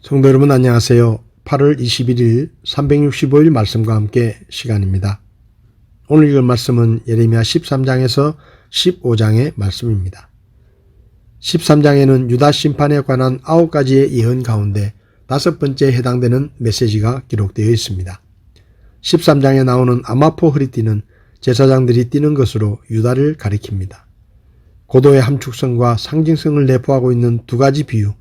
성도 여러분 안녕하세요. 8월 21일 365일 말씀과 함께 시간입니다. 오늘 읽을 말씀은 예레미야 13장에서 15장의 말씀입니다. 13장에는 유다 심판에 관한 9가지의 예언 가운데 5번째에 해당되는 메시지가 기록되어 있습니다. 13장에 나오는 아마포 흐리띠는 제사장들이 띠는 것으로 유다를 가리킵니다. 고도의 함축성과 상징성을 내포하고 있는 두 가지 비유,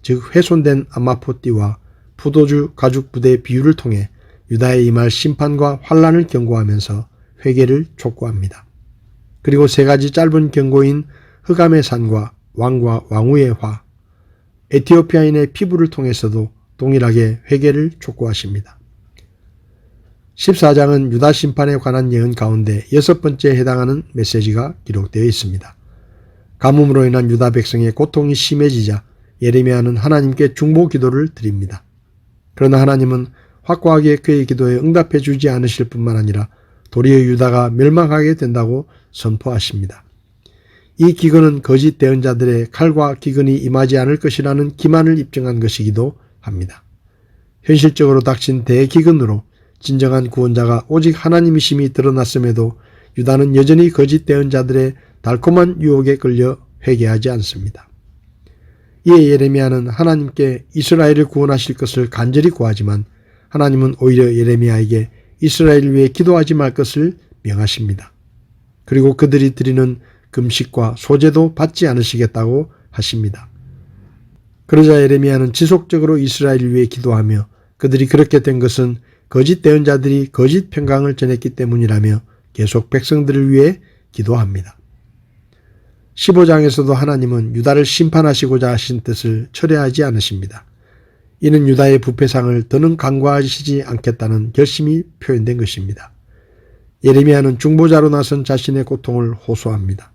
즉 훼손된 아마포띠와 포도주 가죽 부대의 비유를 통해 유다에 임할 심판과 환란을 경고하면서 회개를 촉구합니다. 그리고 세 가지 짧은 경고인 흑암의 산과 왕과 왕후의 화, 에티오피아인의 피부를 통해서도 동일하게 회개를 촉구하십니다. 14장은 유다 심판에 관한 예언 가운데 6번째에 해당하는 메시지가 기록되어 있습니다. 가뭄으로 인한 유다 백성의 고통이 심해지자 예레미야는 하나님께 중보 기도를 드립니다. 그러나 하나님은 확고하게 그의 기도에 응답해 주지 않으실 뿐만 아니라 도리어 유다가 멸망하게 된다고 선포하십니다. 이 기근은 거짓 대언자들의 칼과 기근이 임하지 않을 것이라는 기만을 입증한 것이기도 합니다. 현실적으로 닥친 대기근으로 진정한 구원자가 오직 하나님이심이 드러났음에도 유다는 여전히 거짓 대언자들의 달콤한 유혹에 끌려 회개하지 않습니다. 이에 예레미야는 하나님께 이스라엘을 구원하실 것을 간절히 구하지만 하나님은 오히려 예레미야에게 이스라엘을 위해 기도하지 말 것을 명하십니다. 그리고 그들이 드리는 금식과 소제도 받지 않으시겠다고 하십니다. 그러자 예레미야는 지속적으로 이스라엘을 위해 기도하며 그들이 그렇게 된 것은 거짓 대언자들이 거짓 평강을 전했기 때문이라며 계속 백성들을 위해 기도합니다. 15장에서도 하나님은 유다를 심판하시고자 하신 뜻을 철회하지 않으십니다. 이는 유다의 부패상을 더는 간과하시지 않겠다는 결심이 표현된 것입니다. 예레미야는 중보자로 나선 자신의 고통을 호소합니다.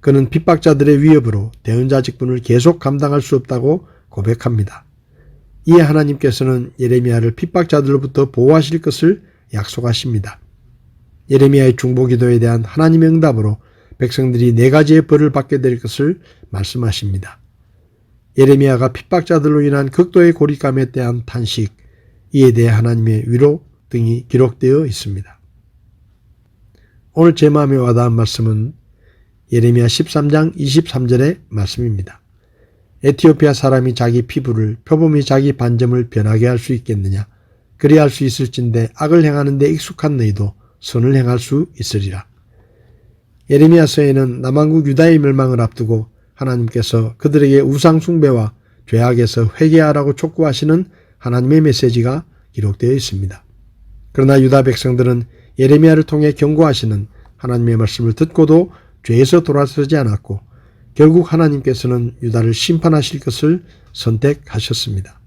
그는 핍박자들의 위협으로 대언자 직분을 계속 감당할 수 없다고 고백합니다. 이에 하나님께서는 예레미야를 핍박자들로부터 보호하실 것을 약속하십니다. 예레미야의 중보기도에 대한 하나님의 응답으로 백성들이 4가지의 벌을 받게 될 것을 말씀하십니다. 예레미야가 핍박자들로 인한 극도의 고립감에 대한 탄식, 이에 대해 하나님의 위로 등이 기록되어 있습니다. 오늘 제 마음에 와닿은 말씀은 예레미야 13장 23절의 말씀입니다. 에티오피아 사람이 자기 피부를 표범이 자기 반점을 변하게 할 수 있겠느냐? 그리할 수 있을진데 악을 행하는 데 익숙한 너희도 선을 행할 수 있으리라. 예레미야서에는 남왕국 유다의 멸망을 앞두고 하나님께서 그들에게 우상 숭배와 죄악에서 회개하라고 촉구하시는 하나님의 메시지가 기록되어 있습니다. 그러나 유다 백성들은 예레미야를 통해 경고하시는 하나님의 말씀을 듣고도 죄에서 돌아서지 않았고 결국 하나님께서는 유다를 심판하실 것을 선택하셨습니다.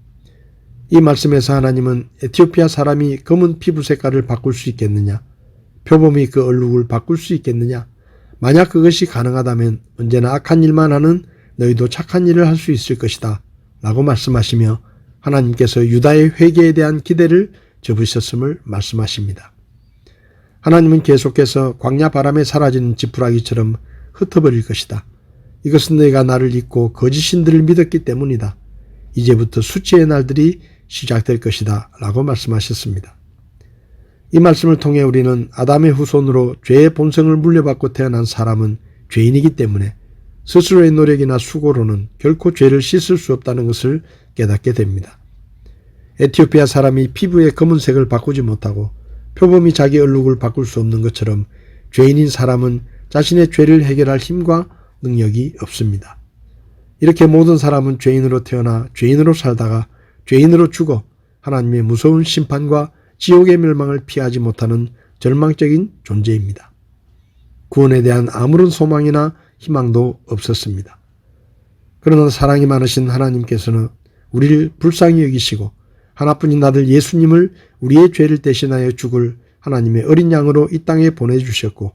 이 말씀에서 하나님은 에티오피아 사람이 검은 피부 색깔을 바꿀 수 있겠느냐? 표범이 그 얼룩을 바꿀 수 있겠느냐? 만약 그것이 가능하다면 언제나 악한 일만 하는 너희도 착한 일을 할 수 있을 것이다 라고 말씀하시며 하나님께서 유다의 회개에 대한 기대를 접으셨음을 말씀하십니다. 하나님은 계속해서 광야 바람에 사라지는 지푸라기처럼 흩어버릴 것이다. 이것은 너희가 나를 잊고 거짓 신들을 믿었기 때문이다. 이제부터 수치의 날들이 시작될 것이다 라고 말씀하셨습니다. 이 말씀을 통해 우리는 아담의 후손으로 죄의 본성을 물려받고 태어난 사람은 죄인이기 때문에 스스로의 노력이나 수고로는 결코 죄를 씻을 수 없다는 것을 깨닫게 됩니다. 에티오피아 사람이 피부의 검은색을 바꾸지 못하고 표범이 자기 얼룩을 바꿀 수 없는 것처럼 죄인인 사람은 자신의 죄를 해결할 힘과 능력이 없습니다. 이렇게 모든 사람은 죄인으로 태어나 죄인으로 살다가 죄인으로 죽어 하나님의 무서운 심판과 지옥의 멸망을 피하지 못하는 절망적인 존재입니다. 구원에 대한 아무런 소망이나 희망도 없었습니다. 그러나 사랑이 많으신 하나님께서는 우리를 불쌍히 여기시고 하나뿐인 아들 예수님을 우리의 죄를 대신하여 죽을 하나님의 어린 양으로 이 땅에 보내주셨고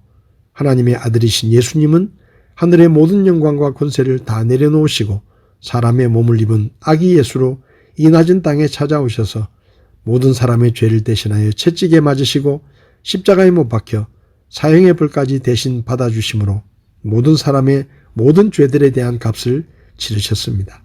하나님의 아들이신 예수님은 하늘의 모든 영광과 권세를 다 내려놓으시고 사람의 몸을 입은 아기 예수로 이 낮은 땅에 찾아오셔서 모든 사람의 죄를 대신하여 채찍에 맞으시고 십자가에 못 박혀 사형의 벌까지 대신 받아주심으로 모든 사람의 모든 죄들에 대한 값을 치르셨습니다.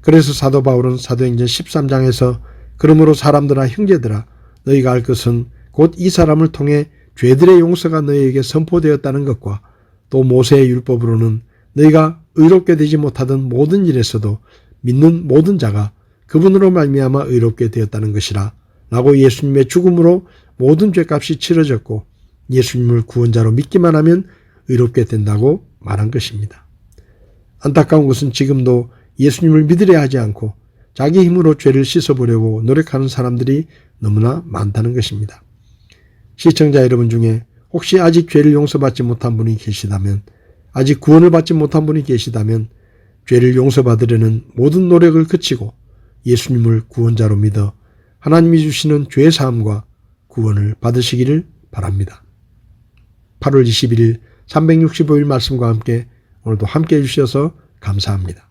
그래서 사도 바울은 사도행전 13장에서 그러므로 사람들아 형제들아 너희가 알 것은 곧 이 사람을 통해 죄들의 용서가 너희에게 선포되었다는 것과 또 모세의 율법으로는 너희가 의롭게 되지 못하던 모든 일에서도 믿는 모든 자가 그분으로 말미암아 의롭게 되었다는 것이라 라고 예수님의 죽음으로 모든 죄값이 치러졌고 예수님을 구원자로 믿기만 하면 의롭게 된다고 말한 것입니다. 안타까운 것은 지금도 예수님을 믿으려 하지 않고 자기 힘으로 죄를 씻어보려고 노력하는 사람들이 너무나 많다는 것입니다. 시청자 여러분 중에 혹시 아직 죄를 용서받지 못한 분이 계시다면, 아직 구원을 받지 못한 분이 계시다면 죄를 용서받으려는 모든 노력을 그치고 예수님을 구원자로 믿어 하나님이 주시는 죄 사함과 구원을 받으시기를 바랍니다. 8월 21일 365일 말씀과 함께 오늘도 함께 해주셔서 감사합니다.